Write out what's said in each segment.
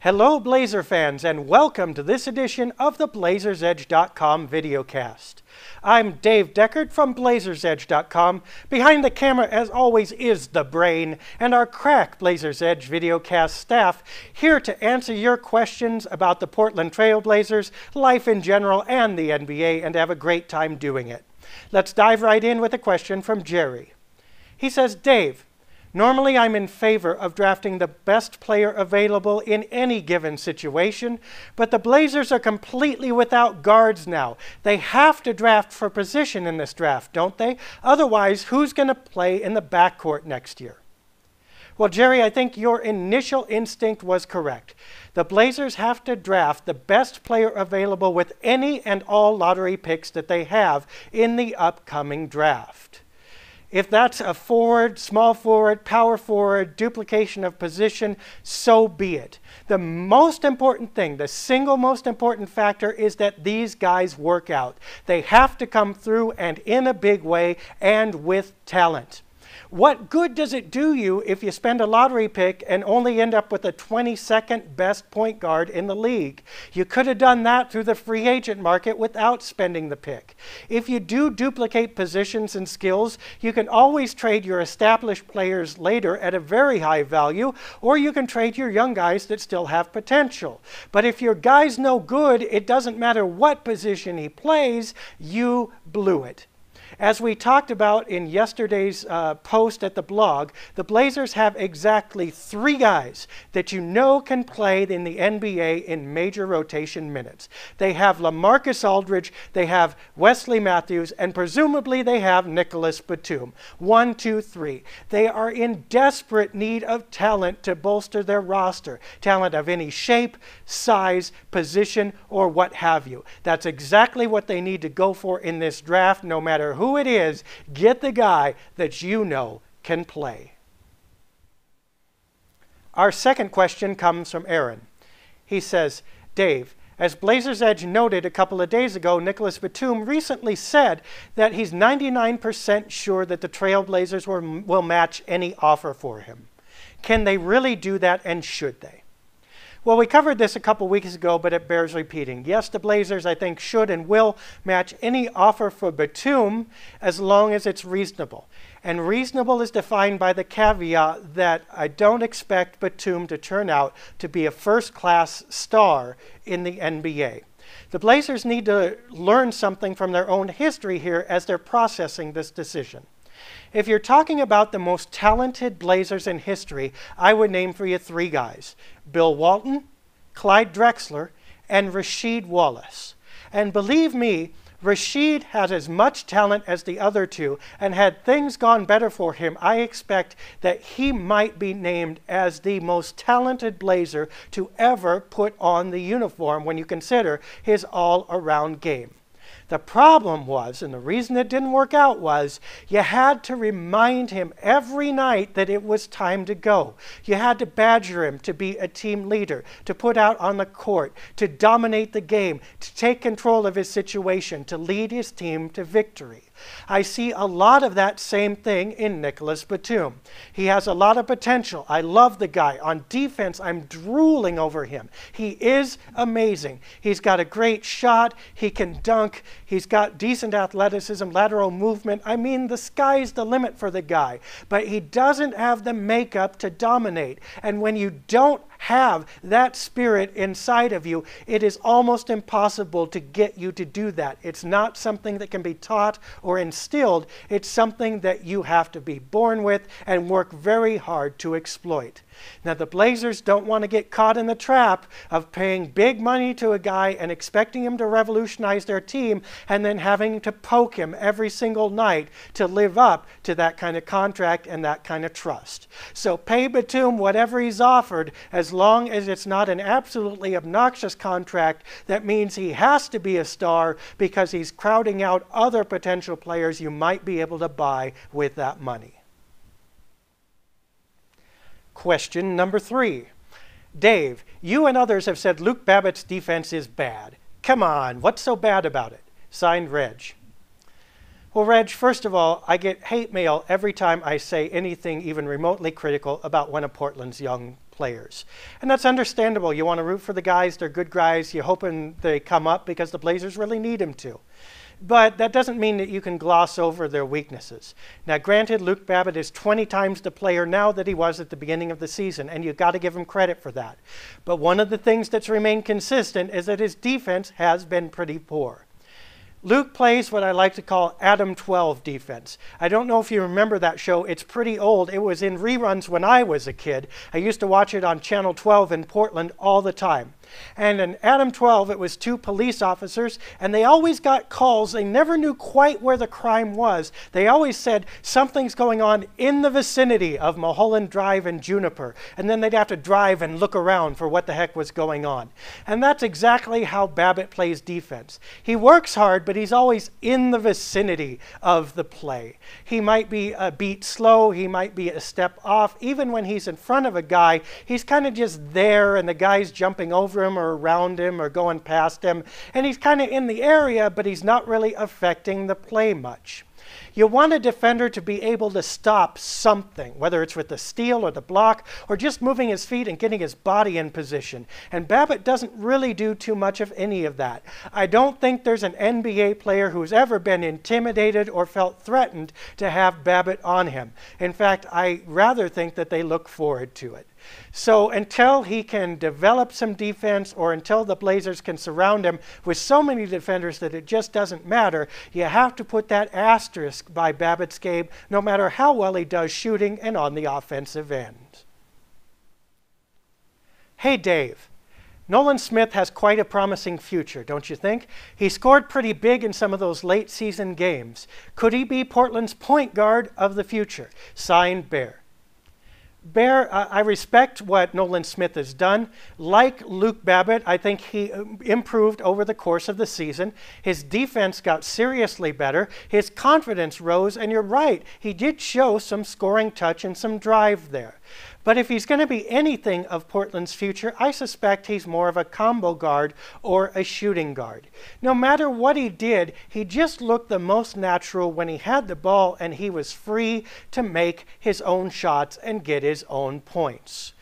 Hello Blazer fans, and welcome to this edition of the Blazersedge.com videocast. I'm Dave Deckard from Blazersedge.com. Behind the camera, as always, is the brain and our crack Blazersedge videocast staff, here to answer your questions about the Portland Trail Blazers, life in general, and the NBA, and have a great time doing it. Let's dive right in with a question from Jerry. He says, Dave, normally I'm in favor of drafting the best player available in any given situation, but the Blazers are completely without guards now. They have to draft for position in this draft, don't they? Otherwise, who's going to play in the backcourt next year? Well, Jerry, I think your initial instinct was correct. The Blazers have to draft the best player available with any and all lottery picks that they have in the upcoming draft. If that's a forward, small forward, power forward, duplication of position, so be it. The most important thing, the single most important factor, is that these guys work out. They have to come through, and in a big way, and with talent. What good does it do you if you spend a lottery pick and only end up with the 22nd best point guard in the league? You could have done that through the free agent market without spending the pick. If you do duplicate positions and skills, you can always trade your established players later at a very high value, or you can trade your young guys that still have potential. But if your guy's no good, it doesn't matter what position he plays, you blew it. As we talked about in yesterday's post at the blog, the Blazers have exactly 3 guys that you know can play in the NBA in major rotation minutes. They have LaMarcus Aldridge, they have Wesley Matthews, and presumably they have Nicholas Batum. 1, 2, 3. They are in desperate need of talent to bolster their roster. Talent of any shape, size, position, or what have you. That's exactly what they need to go for in this draft, no matter who it is. Get the guy that you know can play. Our second question comes from Aaron. He says, Dave, as Blazers Edge noted a couple of days ago, Nicholas Batum recently said that he's 99% sure that the Trailblazers will match any offer for him. Can they really do that, and should they? Well, we covered this a couple weeks ago, but it bears repeating. Yes, the Blazers, I think, should and will match any offer for Batum as long as it's reasonable. And reasonable is defined by the caveat that I don't expect Batum to turn out to be a first-class star in the NBA. The Blazers need to learn something from their own history here as they're processing this decision. If you're talking about the most talented Blazers in history, I would name for you 3 guys: Bill Walton, Clyde Drexler, and Rasheed Wallace. And believe me, Rasheed has as much talent as the other 2, and had things gone better for him, I expect that he might be named as the most talented Blazer to ever put on the uniform when you consider his all-around game. The problem was, and the reason it didn't work out was, you had to remind him every night that it was time to go. You had to badger him to be a team leader, to put out on the court, to dominate the game, to take control of his situation, to lead his team to victory. I see a lot of that same thing in Nicholas Batum. He has a lot of potential. I love the guy. On defense, I'm drooling over him. He is amazing. He's got a great shot. He can dunk. He's got decent athleticism, lateral movement. I mean, the sky's the limit for the guy. But he doesn't have the makeup to dominate. And when you don't have that spirit inside of you, it is almost impossible to get you to do that. It's not something that can be taught or instilled. It's something that you have to be born with and work very hard to exploit. Now, the Blazers don't want to get caught in the trap of paying big money to a guy and expecting him to revolutionize their team and then having to poke him every single night to live up to that kind of contract and that kind of trust. So pay Batum whatever he's offered, as long as it's not an absolutely obnoxious contract that means he has to be a star because he's crowding out other potential players you might be able to buy with that money. Question number 3. Dave, you and others have said Luke Babbitt's defense is bad. Come on, what's so bad about it? Signed, Reg. Well, Reg, first of all, I get hate mail every time I say anything even remotely critical about one of Portland's young players. And that's understandable. You want to root for the guys. They're good guys. You're hoping they come up because the Blazers really need them to. But that doesn't mean that you can gloss over their weaknesses. Now, granted, Luke Babbitt is 20 times the player now that he was at the beginning of the season, and you've got to give him credit for that. But one of the things that's remained consistent is that his defense has been pretty poor. Luke plays what I like to call Adam 12 defense. I don't know if you remember that show. It's pretty old. It was in reruns when I was a kid. I used to watch it on Channel 12 in Portland all the time. And in Adam 12, it was 2 police officers, and they always got calls. They never knew quite where the crime was. They always said something's going on in the vicinity of Mulholland Drive and Juniper. And then they'd have to drive and look around for what the heck was going on. And that's exactly how Babbitt plays defense. He works hard, but he's always in the vicinity of the play. He might be a beat slow. He might be a step off. Even when he's in front of a guy, he's kind of just there, and the guy's jumping over him or around him or going past him, and he's kind of in the area, but he's not really affecting the play much. You want a defender to be able to stop something, whether it's with the steal or the block or just moving his feet and getting his body in position. And Babbitt doesn't really do too much of any of that. I don't think there's an NBA player who's ever been intimidated or felt threatened to have Babbitt on him. In fact, I rather think that they look forward to it. So until he can develop some defense, or until the Blazers can surround him with so many defenders that it just doesn't matter, you have to put that asterisk by Babbitt's game, no matter how well he does shooting and on the offensive end. Hey Dave, Nolan Smith has quite a promising future, don't you think? He scored pretty big in some of those late season games. Could he be Portland's point guard of the future? Signed, Bear. Bear, I respect what Nolan Smith has done. Like Luke Babbitt, I think he improved over the course of the season. His defense got seriously better. His confidence rose, and you're right, he did show some scoring touch and some drive there. But if he's going to be anything of Portland's future, I suspect he's more of a combo guard or a shooting guard. No matter what he did, he just looked the most natural when he had the ball and he was free to make his own shots and get his own points.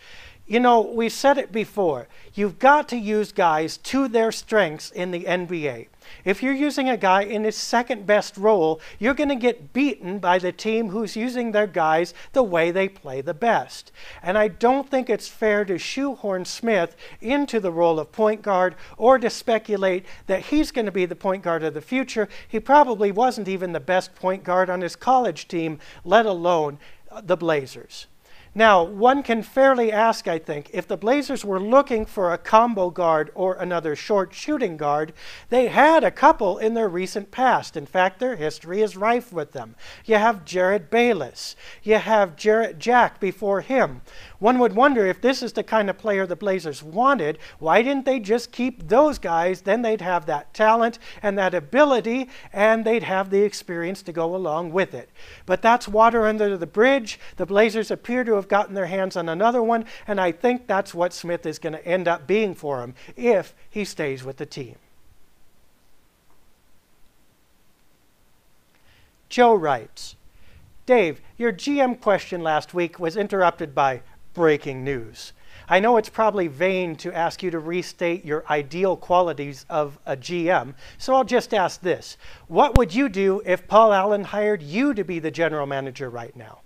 You know, we've said it before, you've got to use guys to their strengths in the NBA. If you're using a guy in his second best role, you're going to get beaten by the team who's using their guys the way they play the best. And I don't think it's fair to shoehorn Smith into the role of point guard or to speculate that he's going to be the point guard of the future. He probably wasn't even the best point guard on his college team, let alone the Blazers. Now, one can fairly ask, I think, if the Blazers were looking for a combo guard or another short shooting guard, they had a couple in their recent past. In fact, their history is rife with them. You have Jared Bayless. You have Jarrett Jack before him. One would wonder if this is the kind of player the Blazers wanted, why didn't they just keep those guys? Then they'd have that talent and that ability, and they'd have the experience to go along with it. But that's water under the bridge. The Blazers appear to have gotten their hands on another one, and I think that's what Smith is going to end up being for him if he stays with the team. Joe writes, Dave, your GM question last week was interrupted by breaking news. I know it's probably vain to ask you to restate your ideal qualities of a GM, so I'll just ask this. What would you do if Paul Allen hired you to be the general manager right now?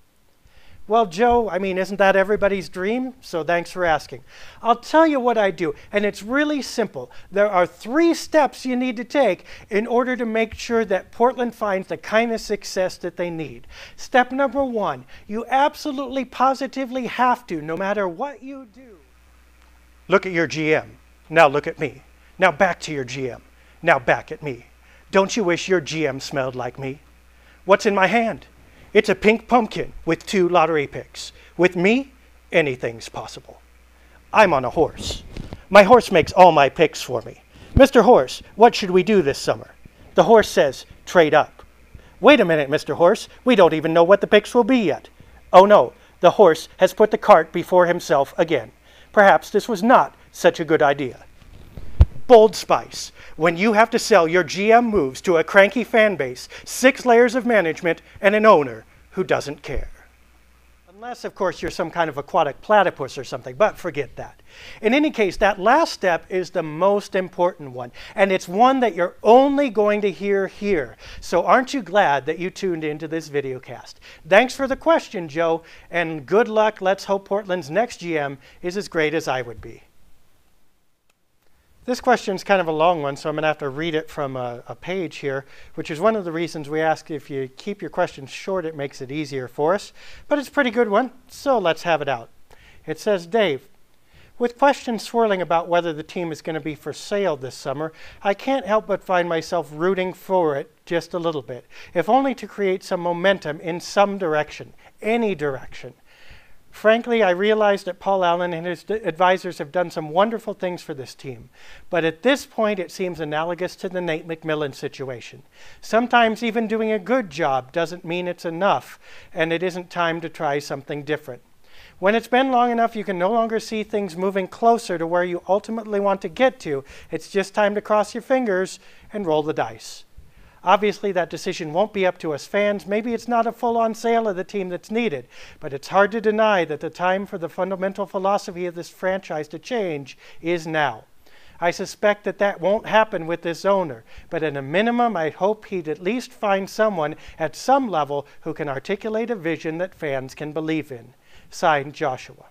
Well, Joe, I mean, isn't that everybody's dream? So thanks for asking. I'll tell you what I do, and it's really simple. There are 3 steps you need to take in order to make sure that Portland finds the kind of success that they need. Step number 1, you absolutely positively have to, no matter what you do. Look at your GM. Now look at me. Now back to your GM. Now back at me. Don't you wish your GM smelled like me? What's in my hand? It's a pink pumpkin with 2 lottery picks. With me, anything's possible. I'm on a horse. My horse makes all my picks for me. Mr. Horse, what should we do this summer? The horse says, trade up. Wait a minute, Mr. Horse. We don't even know what the picks will be yet. Oh no, the horse has put the cart before himself again. Perhaps this was not such a good idea. Bold Spice, when you have to sell your GM moves to a cranky fan base, 6 layers of management, and an owner who doesn't care. Unless, of course, you're some kind of aquatic platypus or something, but forget that. In any case, that last step is the most important one, and it's one that you're only going to hear here. So aren't you glad that you tuned into this videocast? Thanks for the question, Joe, and good luck. Let's hope Portland's next GM is as great as I would be. This question is kind of a long one, so I'm going to have to read it from a page here, which is one of the reasons we ask if you keep your questions short, it makes it easier for us. But it's a pretty good one, so let's have it out. It says, Dave, with questions swirling about whether the team is going to be for sale this summer, I can't help but find myself rooting for it just a little bit, if only to create some momentum in some direction, any direction. Frankly, I realize that Paul Allen and his advisors have done some wonderful things for this team, but at this point it seems analogous to the Nate McMillan situation. Sometimes even doing a good job doesn't mean it's enough, and it isn't time to try something different. When it's been long enough, you can no longer see things moving closer to where you ultimately want to get to. It's just time to cross your fingers and roll the dice. Obviously, that decision won't be up to us fans. Maybe it's not a full-on sale of the team that's needed, but it's hard to deny that the time for the fundamental philosophy of this franchise to change is now. I suspect that that won't happen with this owner, but at a minimum, I hope he'd at least find someone at some level who can articulate a vision that fans can believe in. Signed, Joshua.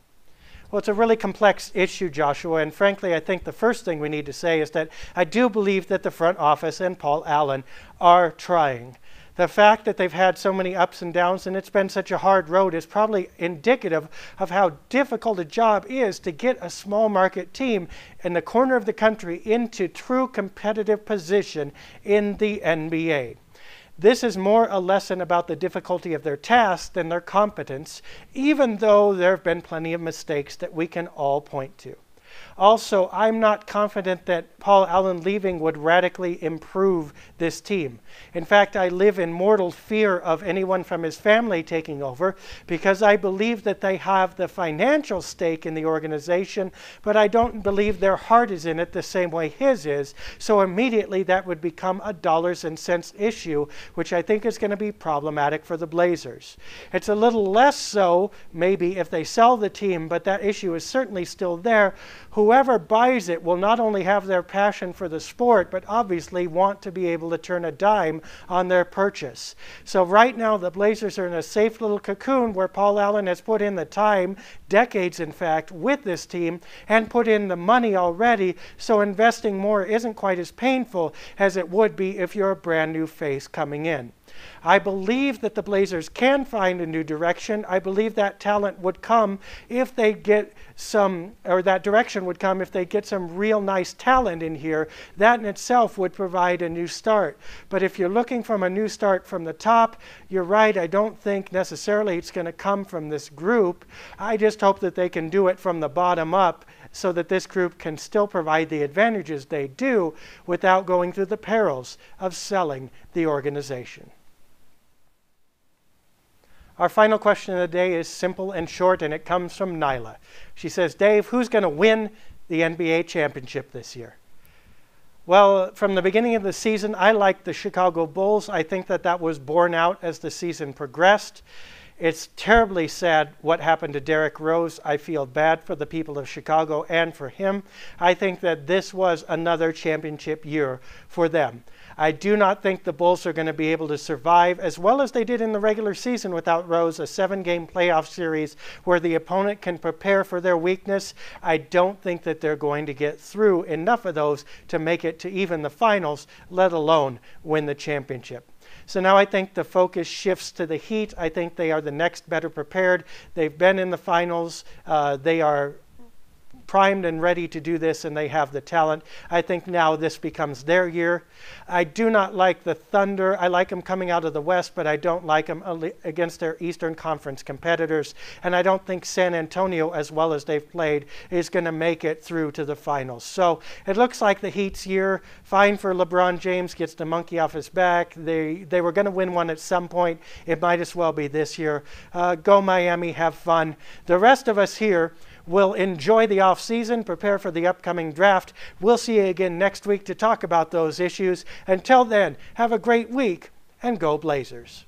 Well, it's a really complex issue, Joshua, and frankly, I think the first thing we need to say is that I do believe that the front office and Paul Allen are trying. The fact that they've had so many ups and downs and it's been such a hard road is probably indicative of how difficult a job is to get a small market team in the corner of the country into true competitive position in the NBA. This is more a lesson about the difficulty of their task than their competence, even though there have been plenty of mistakes that we can all point to. Also, I'm not confident that Paul Allen leaving would radically improve this team. In fact, I live in mortal fear of anyone from his family taking over because I believe that they have the financial stake in the organization, but I don't believe their heart is in it the same way his is. So immediately that would become a dollars and cents issue, which I think is going to be problematic for the Blazers. It's a little less so maybe if they sell the team, but that issue is certainly still there. Whoever buys it will not only have their passion for the sport, but obviously want to be able to turn a dime on their purchase. So right now, the Blazers are in a safe little cocoon where Paul Allen has put in the time, decades in fact, with this team and put in the money already. So investing more isn't quite as painful as it would be if you're a brand new face coming in. I believe that the Blazers can find a new direction. I believe that talent would come if they get some, or that direction would come if they get some real nice talent in here. That in itself would provide a new start. But if you're looking from a new start from the top, you're right. I don't think necessarily it's going to come from this group. I just hope that they can do it from the bottom up so that this group can still provide the advantages they do without going through the perils of selling the organization. Our final question of the day is simple and short, and it comes from Nyla. She says, Dave, who's going to win the NBA championship this year? Well, from the beginning of the season, I liked the Chicago Bulls. I think that that was borne out as the season progressed. It's terribly sad what happened to Derrick Rose. I feel bad for the people of Chicago and for him. I think that this was another championship year for them. I do not think the Bulls are going to be able to survive as well as they did in the regular season without Rose, a 7-game playoff series where the opponent can prepare for their weakness. I don't think that they're going to get through enough of those to make it to even the finals, let alone win the championship. So now I think the focus shifts to the Heat. I think they are the next better prepared. They've been in the finals. They are primed and ready to do this, and they have the talent. I think now this becomes their year. I do not like the Thunder. I like them coming out of the West, but I don't like them against their Eastern Conference competitors. And I don't think San Antonio, as well as they've played, is going to make it through to the finals. So it looks like the Heat's year. Fine for LeBron James, gets the monkey off his back. They were going to win one at some point. It might as well be this year. Go Miami, have fun. The rest of us here will enjoy the off-season, prepare for the upcoming draft. We'll see you again next week to talk about those issues. Until then, have a great week and go Blazers.